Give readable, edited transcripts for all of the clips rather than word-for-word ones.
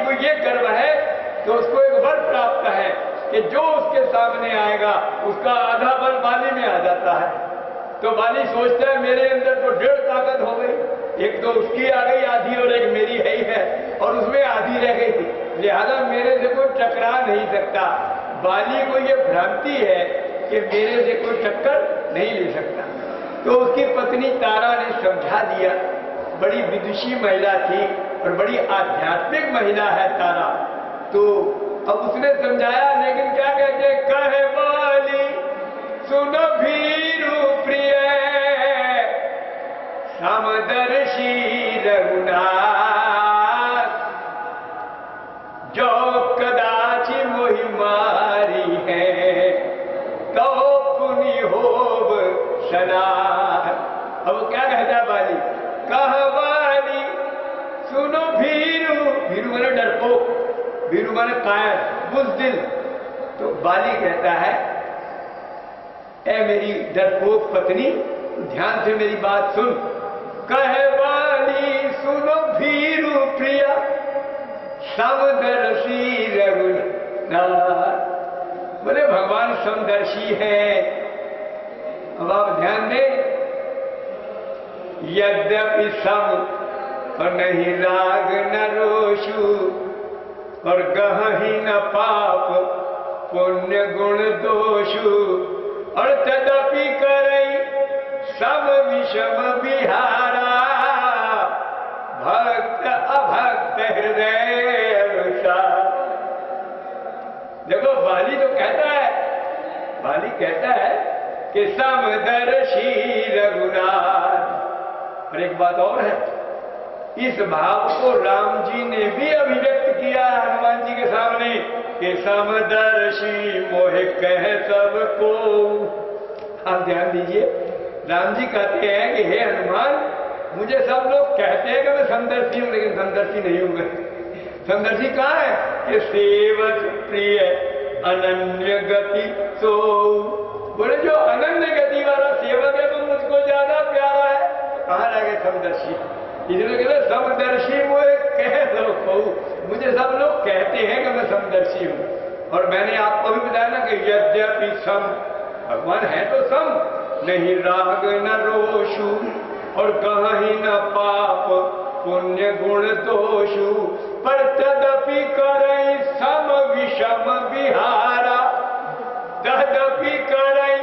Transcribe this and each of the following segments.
को ये गर्व है तो उसको एक वर प्राप्त है कि जो उसके सामने आएगा उसका आधा बल बाली में आ जाता है। तो बाली सोचता है मेरे अंदर तो 1.5 ताकत हो गई, एक तो उसकी आ गई आधी और एक मेरी है ही है, और उसमें आधी रह गई, लिहाजा मेरे से कोई टकरा नहीं सकता। बाली को ये भ्रांति है कि मेरे से कोई टक्कर नहीं ले सकता। तो उसकी पत्नी तारा ने समझा दिया, बड़ी विदुषी महिला थी और बड़ी आध्यात्मिक महिला है तारा। तो अब उसने समझाया, लेकिन क्या कहते, कहे बाली सुनो भीरु प्रिय समदर्शी रघुनाथ, जो कदाचि मोहि मारी है तो पुनि होव शनाथ। अब क्या कहता बाली, कह बाली सुनो भीरु, भीरु माने डरपोक, भीरु माने कायर, बुज़दिल। तो बाली कहता है, ए मेरी डरपोक पत्नी, ध्यान से मेरी बात सुन। कहे बाली सुनो भीरु प्रिया समदर्शी रघुनाथ, बोले भगवान समदर्शी है। अब आप ध्यान दें, यद्यपि सम और नहीं राग न रोषु, और गहहि न पाप पुण्य गुण दोषु, और तदपि करई सब विषम विहारा, भक्त अभक्त हृदय अनुसार। देखो बाली तो कहता है, बाली कहता है कि समदर्शी रघुनाथ। और एक बात और है, इस भाव को राम जी ने भी अभिव्यक्त किया हनुमान जी के सामने कि समदर्शी मोहे कह सबको। आप ध्यान दीजिए, राम जी कहते हैं कि हे हनुमान, मुझे सब लोग कहते हैं कि मैं समदर्शी हूं, लेकिन समदर्शी नहीं हूं मैं। समदर्शी कहाँ है कि सेवक प्रिय अनन्य गति सो, बोले जो अनन्य गति वाला सेवक है वो मुझको ज्यादा प्यारा है। कहाँ रह गए समदर्शी? इसलिए कहते समदर्शी मुझे कह दो, मुझे सब लोग कहते हैं कि मैं समदर्शी हूं। और मैंने आपको भी बताया ना कि यद्यपि सम, भगवान है तो सम, नहीं राग न रोषु, और कहीं न पाप पुण्य गुण दोषु, पर तदपि करई सम विषम विहारा। तदपि करई,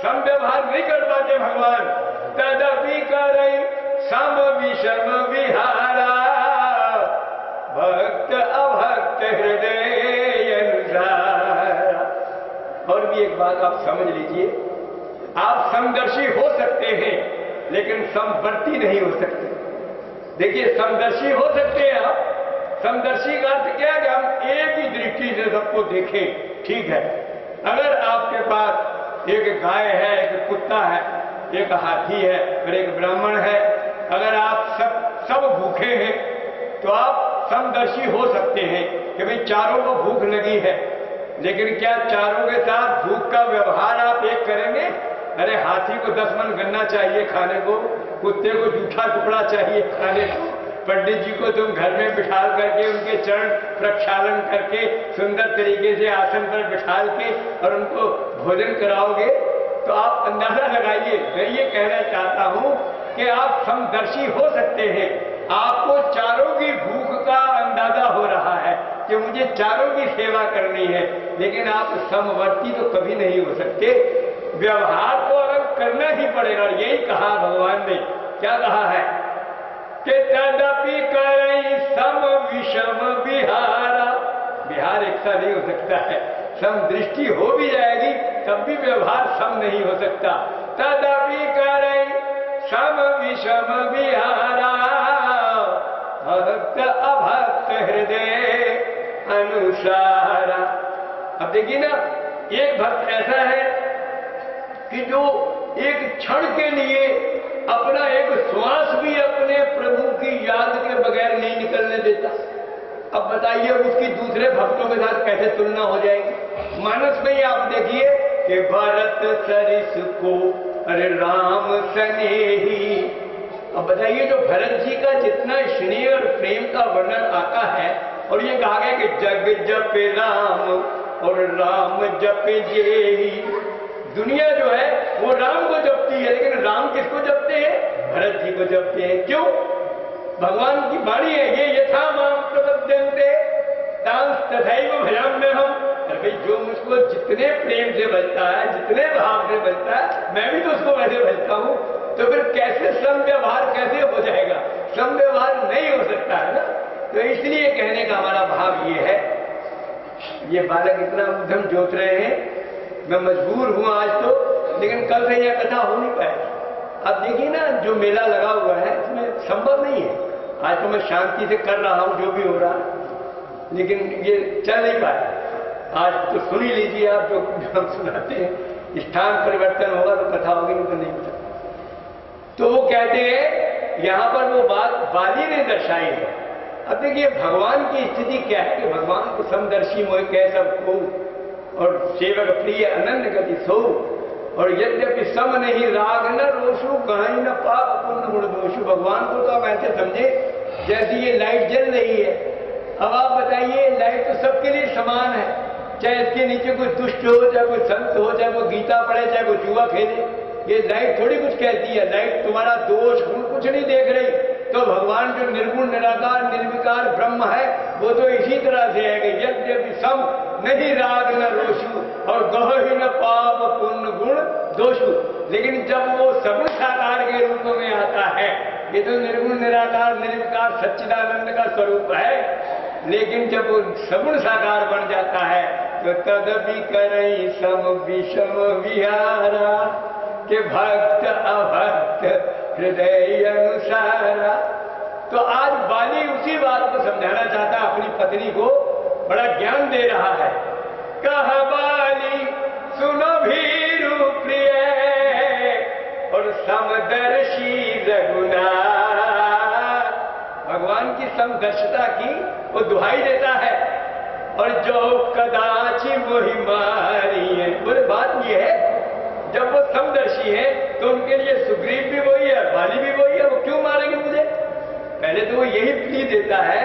सम व्यवहार नहीं कर पाते भगवान, तदपि करई सम विषम विहारा, भक्त अभक्त हृदय अनुसार। और भी एक बात आप समझ लीजिए, आप समदर्शी हो सकते हैं लेकिन समवर्ती नहीं हो सकते। देखिए, समदर्शी हो सकते हैं आप, समदर्शी का अर्थ क्या है कि हम एक ही दृष्टि से सबको देखें, ठीक है। अगर आपके पास एक गाय है, एक कुत्ता है, एक हाथी है और एक ब्राह्मण है, अगर आप सब भूखे हैं तो आप समदर्शी हो सकते हैं कि भाई चारों को भूख लगी है, लेकिन क्या चारों के साथ भूख का व्यवहार आप एक करेंगे? अरे हाथी को 10 मन गन्ना चाहिए खाने को, कुत्ते को जूठा टुकड़ा चाहिए खाने को, पंडित जी को तुम घर में बिठा करके उनके चरण प्रक्षालन करके सुंदर तरीके से आसन पर बिठा के और उनको भोजन कराओगे? तो आप अंदाजा लगाइए। मैं ये कहना चाहता हूं कि आप समदर्शी हो सकते हैं, आपको चारों की भूख का अंदाजा हो रहा है कि मुझे चारों की सेवा करनी है, लेकिन आप समवर्ती तो कभी नहीं हो सकते। व्यवहार को अलग करना ही पड़ेगा। यही कहा भगवान ने, क्या कहा है कि तदपि करई सम विषम विहारा। विहार एक सा नहीं हो सकता है, समदृष्टि हो भी जाएगी तब भी व्यवहार सम नहीं हो सकता। तदपि करई सम विषम विहारा, भक्त अभक्त हृदय अनुसारा। अब देखिए ना, एक भक्त ऐसा है कि जो एक क्षण के लिए अपना एक श्वास भी अपने प्रभु की याद के बगैर नहीं निकलने देता। अब बताइए उसकी दूसरे भक्तों के साथ कैसे तुलना हो जाएगी? मानस में ही आप देखिए कि भरत सरिस को अरे राम स्नेही। अब बताइए, जो भरत जी का जितना स्नेह और प्रेम का वर्णन आता है और ये कहा गया कि जग जप राम और राम जप जेही। दुनिया जो है वो राम को जपती है, लेकिन राम किसको जपते हैं? भरत जी को जपते हैं। क्यों? भगवान की वाणी है ये, यथा माम प्रपद्यन्ते तांस तथैव भजाम्यहम्। अरे जो मुझको जितने प्रेम से भजता है, जितने भाव से भजता है, मैं भी तो उसको वैसे भजता हूं। तो फिर कैसे सम व्यवहार कैसे हो जाएगा? सम व्यवहार नहीं हो सकता है ना। तो इसलिए कहने का हमारा भाव ये है, ये बालक इतना उद्यम जोत रहे हैं, मैं मजबूर हूं आज तो, लेकिन कल से यह कथा हो नहीं पाएगी। अब देखिए ना, जो मेला लगा हुआ है इसमें संभव नहीं है। आज तो मैं शांति से कर रहा हूं जो भी हो रहा है, लेकिन ये चल नहीं पाया। आज तो सुन ही लीजिए आप, जो हम सुनाते हैं, स्थान परिवर्तन होगा तो कथा होगी, नहीं तो नहीं हो सकता। तो वो कहते हैं यहां पर वो बात बाली ने दर्शाई है। अब देखिए भगवान की स्थिति क्या है कि भगवान को समदर्शी मोह कह सब को, और सेवक प्रिय अनन्य गति सो, और यद्यपि सम नहीं राग न रोशु कहीं न पाप पुण्य गुण दोषु। भगवान को तो आप ऐसे समझे जैसे ये लाइट जल रही है। अब आप बताइए, लाइट तो सबके लिए समान है, चाहे इसके नीचे कोई दुष्ट हो, चाहे कोई संत हो, चाहे वो गीता पढ़े, चाहे वो जुआ खेले, ये लाइट थोड़ी कुछ कहती है। लाइट तुम्हारा दोष गुण कुछ नहीं देख रही। तो भगवान जो निर्गुण निराकार निर्विकार ब्रह्म है, वो तो इसी तरह से है कि यद्यपि सम नहीं राग न रोशु और गह न पाप पुण्य गुण दोषु। लेकिन जब वो सगुण साकार के रूप में आता है, ये तो निर्गुण निराकार निर्विकार सच्चिदानंद का स्वरूप है, लेकिन जब वो सगुण साकार बन जाता है तो तदपि करई सम विषम विहारा के भक्त अभक्त हृदय अनुसारा। तो आज बाली उसी बात को समझाना चाहता अपनी पत्नी को, बड़ा ज्ञान दे रहा है। कह बाली सुनो भीरु प्रिय और समदर्शी रघुनाथ। भगवान की समदर्शिता की वो दुहाई देता है। और जो कदाचि वही मारी है। बोले बात ये है, जब वो समदर्शी है तो उनके लिए सुग्रीव भी वही है, बाली भी वही है, वो क्यों मारेंगे मुझे? पहले तो वो यही प्ली देता है।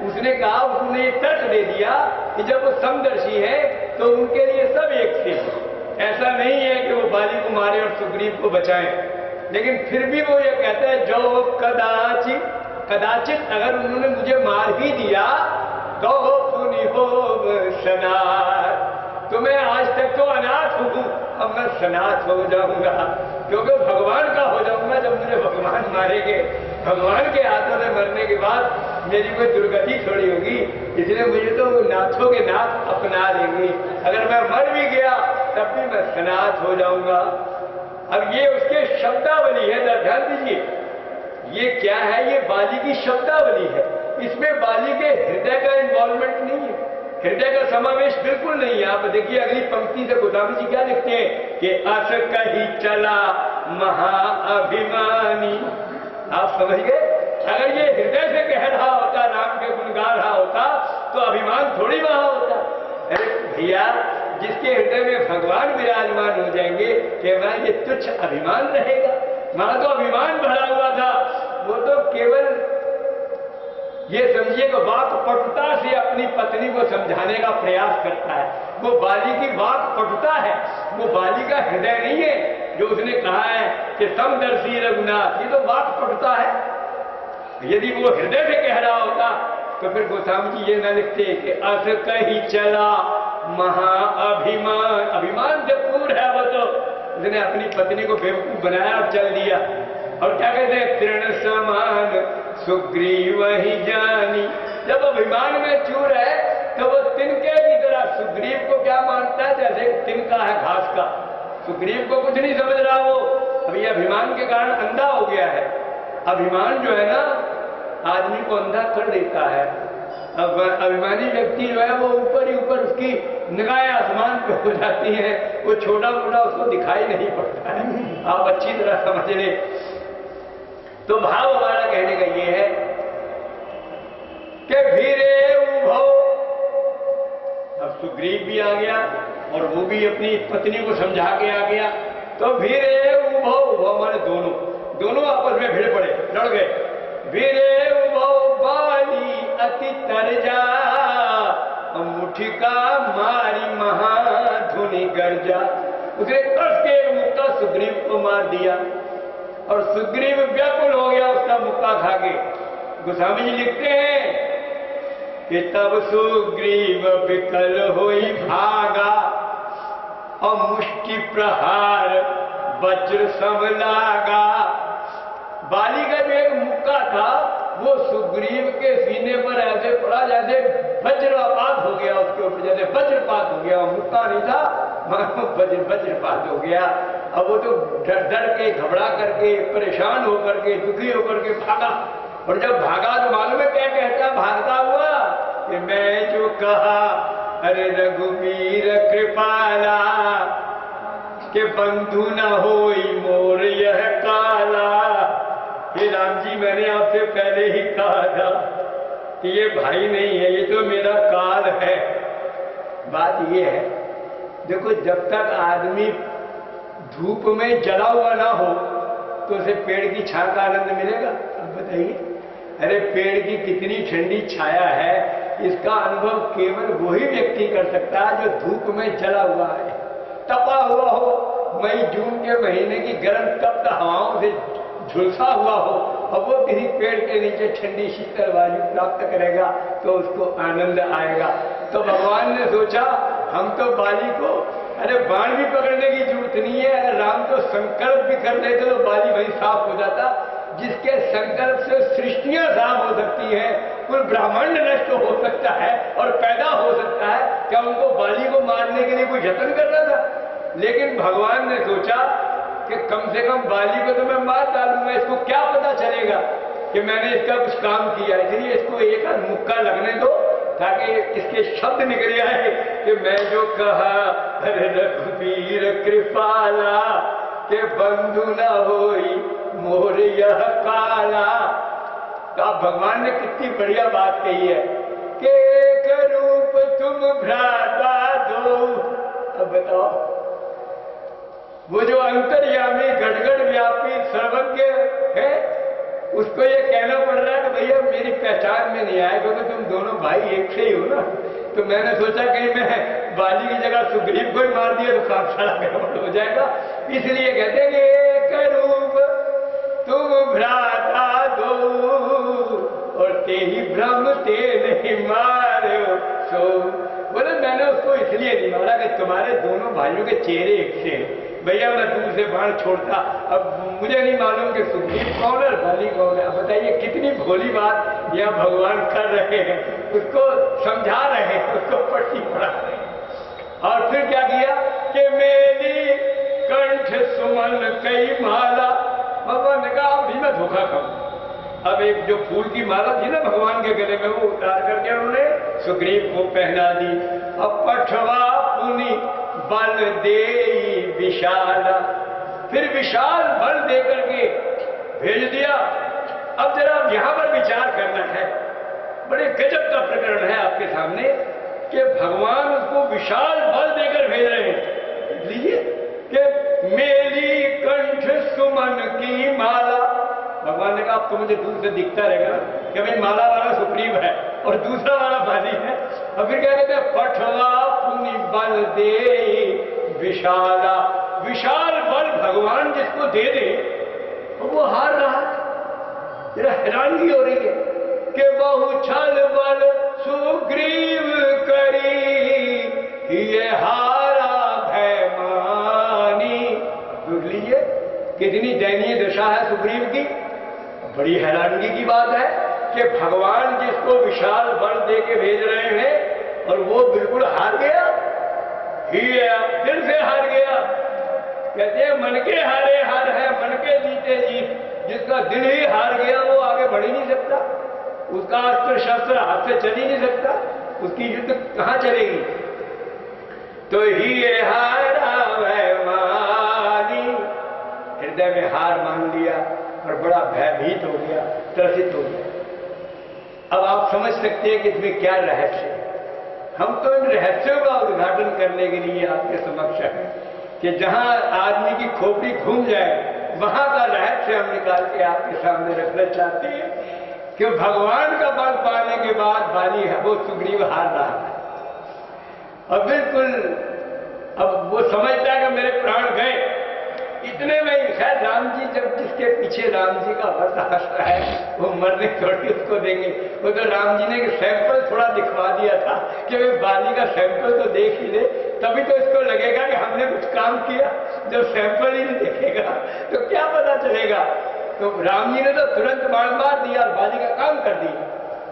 उसने कहा, उसने ये तर्क दे दिया कि जब वो समदर्शी है तो उनके लिए सब एक थे। ऐसा नहीं है कि वो बाली को मारे और सुग्रीव को बचाएं। लेकिन फिर भी वो ये कहता है जो कदाचित अगर उन्होंने मुझे मार ही दिया तो पुनि हो सनाथ। तो मैं आज तक तो अनाथ हूं, अब मैं सनाथ हो जाऊंगा, क्योंकि भगवान का हो जाऊंगा जब मुझे भगवान मारेंगे। भगवान के हाथों में मरने के बाद मेरी कोई दुर्गति थोड़ी होगी, इसलिए मुझे तो नाथों के नाथ अपना लेंगे। अगर मैं मर भी गया तब भी मैं सनाथ हो जाऊंगा। अब ये उसके शब्दावली है, ध्यान दीजिए। ये क्या है? ये बाली की शब्दावली है। इसमें बाली के हृदय का इन्वॉल्वमेंट नहीं है, हृदय का समावेश बिल्कुल नहीं है। आप देखिए अगली पंक्ति से गोस्वामी जी क्या लिखते हैं कि अस कही चला महाअभिमानी। आप समझ गए? अगर ये हृदय से कह रहा होता, राम के गुण गा रहा होता, तो अभिमान थोड़ी वहां होता। अरे भैया, जिसके हृदय में भगवान विराजमान हो जाएंगे कि वहां ये तुच्छ अभिमान रहेगा। वहां तो अभिमान भरा हुआ था, वो तो केवल ये समझिए कि वाक पटुता से अपनी पत्नी को समझाने का प्रयास करता है। वो बाली की वाक पटुता है, वो बाली का हृदय नहीं है। जो उसने कहा है कि समदर्शी रघुनाथ, ये तो वाक पटुता है। यदि वो हृदय से कह रहा होता तो फिर गोस्वामी जी ये न लिखते कि अस कही चला महाअभिमान। अभिमान से पूर्ण है वो, तो उसने अपनी पत्नी को बेवकूफ बनाया और चल दिया। और क्या कहते हैं, तृण समान सुग्रीव ही जानी। जब अभिमान में चूर है तो वो तिनके की तरह सुग्रीव को क्या मानता है, जैसे तिनका है घास का। सुग्रीव को कुछ नहीं समझ रहा वो, अभी अभिमान के कारण अंधा हो गया है। अभिमान जो है ना, आदमी को अंधा कर देता है। अब अभिमानी व्यक्ति जो है वो ऊपर ही ऊपर उसकी निगाहें आसमान पे हो जाती हैं, वो छोटा मोटा उसको दिखाई नहीं पड़ता है। आप अच्छी तरह समझ ले। तो भाव हमारा कहने का ये है कि भीरे उभो। अब सुग्रीव भी आ गया और वो भी अपनी पत्नी को समझा के आ गया। तो भीरे उभो, उभो हमारे दोनों आपस में भिड़ पड़े, लड़ गए। भीरे उभो बाली अति तर जा मुष्टिका मारी महाधुनि गर्जा। उसने कस के एक मुक्का सुग्रीव को मार दिया और सुग्रीव व्याकुल हो गया उसका मुक्का खा के। गोस्वामी जी लिखते हैं कि तब सुग्रीव विकल होई भागा और मुष्टि प्रहार वज्र सम लागा। बाली का जो एक मुक्का था वो सुग्रीव के सीने पर ऐसे पड़ा जैसे वज्रपात हो गया, उसके ऊपर जैसे वज्रपात हो गया। मुक्का नहीं था, वज्रपात हो गया। अब वो तो डर के, घबरा करके, परेशान होकर के, दुखी होकर के भागा। और जब भागा तो मालूम है क्या कहता भागता हुआ कि मैं जो कहा अरे रघुवीर कृपाला के बंधु न होई मोर यह काला। हे राम जी, मैंने आपसे पहले ही कहा था कि ये भाई नहीं है, ये तो मेरा काल है। बात ये है, देखो जब तक आदमी धूप में जला हुआ ना हो तो उसे पेड़ की छाया का आनंद मिलेगा? अब बताइए। अरे पेड़ की कितनी ठंडी छाया है, इसका अनुभव केवल वही व्यक्ति कर सकता है जो धूप में जला हुआ है, तपा हुआ हो, मई जून के महीने की गर्म तप्त हवाओं से झुलसा हुआ हो, और वो किसी पेड़ के नीचे ठंडी शीतल वायु प्राप्त करेगा तो उसको आनंद आएगा। तो भगवान ने सोचा हम तो बाली को अरे बाण भी पकड़ने की जरूरत नहीं है, अगर राम तो संकल्प भी कर देते तो बाली वही साफ हो जाता। जिसके संकल्प से सृष्टियां साफ हो सकती हैं, कुल ब्रह्मांड नष्ट हो सकता है और पैदा हो सकता है, क्या उनको बाली को मारने के लिए कोई यत्न करना था? लेकिन भगवान ने सोचा कि कम से कम बाली को तो मैं मार डालूंगा, इसको क्या पता चलेगा कि मैंने इसका कुछ काम किया, इसलिए इसको एक मुक्का लगने दो ताकि इसके शब्द निकल आए कि मैं जो कहा अरे रघुवीर कृपाला के बंधु न होई मोर यह काला। तो आप भगवान ने कितनी बढ़िया बात कही है कि एक रूप तुम भ्राता दो। अब बताओ, वो जो अंतर्यामी घटघट व्यापी सर्वज्ञ है उसको ये कहना पड़ रहा है कि भैया मेरी पहचान में नहीं आए क्योंकि तुम दोनों भाई एक से ही हो ना। तो मैंने सोचा कहीं मैं बाली की जगह सुग्रीव को ही मार दिया तो काम सारा गड़बड़ हो जाएगा, इसलिए कहते हैं कि एक रूप तुम भ्राता दो और ते ही भ्रम ते नहीं मारो सो। बोले मैंने उसको इसलिए नहीं मारा कि तुम्हारे दोनों भाइयों के चेहरे एक से हैं। भैया मैं दूर से बाण छोड़ता, अब मुझे नहीं मालूम कि सुग्रीव कौन है बाली कौन है। अब बताइए कितनी भोली बात यह भगवान कर रहे हैं, उसको समझा रहे हैं, उसको पट्टी पढ़ा रहे हैं। और फिर क्या किया कि मेरी कंठ सुमन कई माला। भगवान ने कहा अभी मैं धोखा खाऊं। अब एक जो फूल की माला थी ना भगवान के गले में, वो उतार करके उन्होंने सुग्रीव को पहना दी। अब पठवा पुनि बल दे विशाल, फिर विशाल बल दे करके भेज दिया। अब जरा यहां पर विचार करना है, बड़े गजब का प्रकरण है आपके सामने कि भगवान उसको विशाल बल देकर भेज रहे हैं। लीजिए कि मेरी कंठ सुमन की माला। भगवान ने कहा अब तो मुझे दूर से दिखता रहेगा कि भाई माला वाला सुग्रीव है और दूसरा वाला बाली है। और फिर क्या कहते हैं पठवा पुनि बल दे विशाला। विशाल बल भगवान जिसको दे दे वो हार रहा है। जरा हैरानगी हो रही है कि बहु छल बल सुग्रीव करी ये हारा भय मानी। देख लीजिए कितनी दयनीय दशा है सुग्रीव की। बड़ी हैरानगी की बात है कि भगवान जिसको विशाल बल दे के भेज रहे हैं और वो बिल्कुल हार गया, दिल से हार गया। कहते हैं मन के हारे हार है, मन के जीते जीत। जिसका दिल ही हार गया वो आगे बढ़ ही नहीं सकता, उसका अस्त्र शस्त्र हाथ से चल ही नहीं सकता, उसकी युद्ध कहां चलेगी। तो ही हारा वह मानी, हृदय में हार मान लिया और बड़ा भयभीत हो गया, त्रसित हो गया। अब आप समझ सकते हैं कि इसमें क्या रहस्य है। हम तो इन रहस्यों का उद्घाटन करने के लिए आपके समक्ष है कि जहां आदमी की खोपड़ी घूम जाए वहां का रहस्य हम निकाल के आपके सामने रखना चाहते हैं कि भगवान का बल पाने के बाद बाली है वो सुग्रीव हार रहा है। और बिल्कुल अब वो समझता है कि मेरे प्राण गए। इतने में ही खैर राम जी जब जिसके पीछे राम जी का भक्त हंसता है वो मरने थोड़ी उसको देंगे। वो तो राम जी ने सैंपल थोड़ा दिखवा दिया था कि भाई बाली का सैंपल तो देख ही ले, तभी तो इसको लगेगा कि हमने कुछ काम किया। जब सैंपल ही नहीं देखेगा तो क्या पता चलेगा। तो राम जी ने तो तुरंत बाण मार दिया और बाली का काम कर दिया।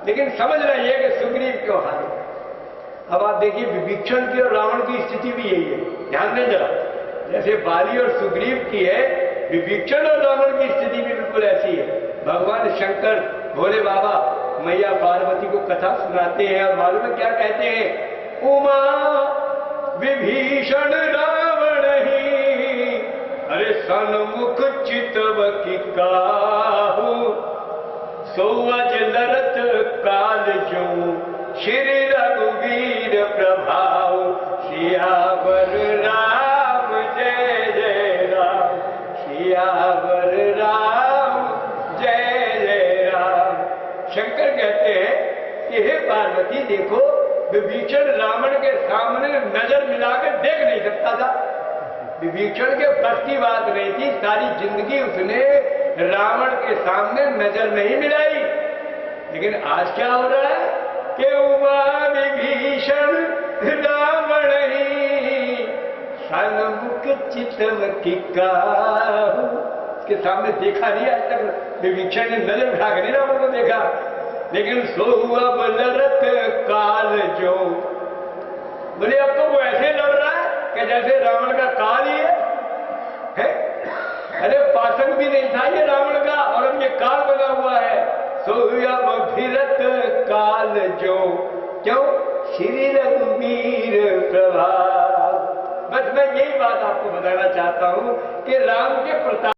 लेकिन समझ रहे हैं कि सुग्रीव क्यों हारे। अब आप देखिए विभीषण की और रावण की स्थिति भी यही है, ध्यान दें जरा। जैसे बाली और सुग्रीव की है, विभीषण और रावण की स्थिति भी बिल्कुल ऐसी है। भगवान शंकर भोले बाबा मैया पार्वती को कथा सुनाते हैं और मालूम है क्या कहते हैं, उमा विभीषण रावण ही अरे सन्मुख चितव की काहू सोअज लरत काल जो श्री रघुवीर प्रभाव सियावर राम जय जय राम सियावर राम जय जय राम। शंकर कहते हैं कि हे पार्वती देखो विभीषण रावण के सामने नजर मिलाकर देख नहीं सकता था। विभीषण के बस की बात नहीं थी, सारी जिंदगी उसने रावण के सामने नजर नहीं मिलाई। लेकिन आज क्या हो रहा है कि उमा विभीषण रावण ही सन्मुख चितव की काहू। उसके सामने देखा नहीं आज तक विभीषण ने नजर उठा कर नहीं रावण को देखा। लेकिन सोअब लरत काल जो, बोले अब तो वो ऐसे लड़ रहा है कि जैसे रावण का काल ही है? अरे पासन भी नहीं था ये रावण का और अब ये काल बना हुआ है। सोअब फिरत काल जो, क्यों? श्री रघुवीर प्रभाव। बस मैं यही बात आपको बताना चाहता हूं कि राम के प्रताप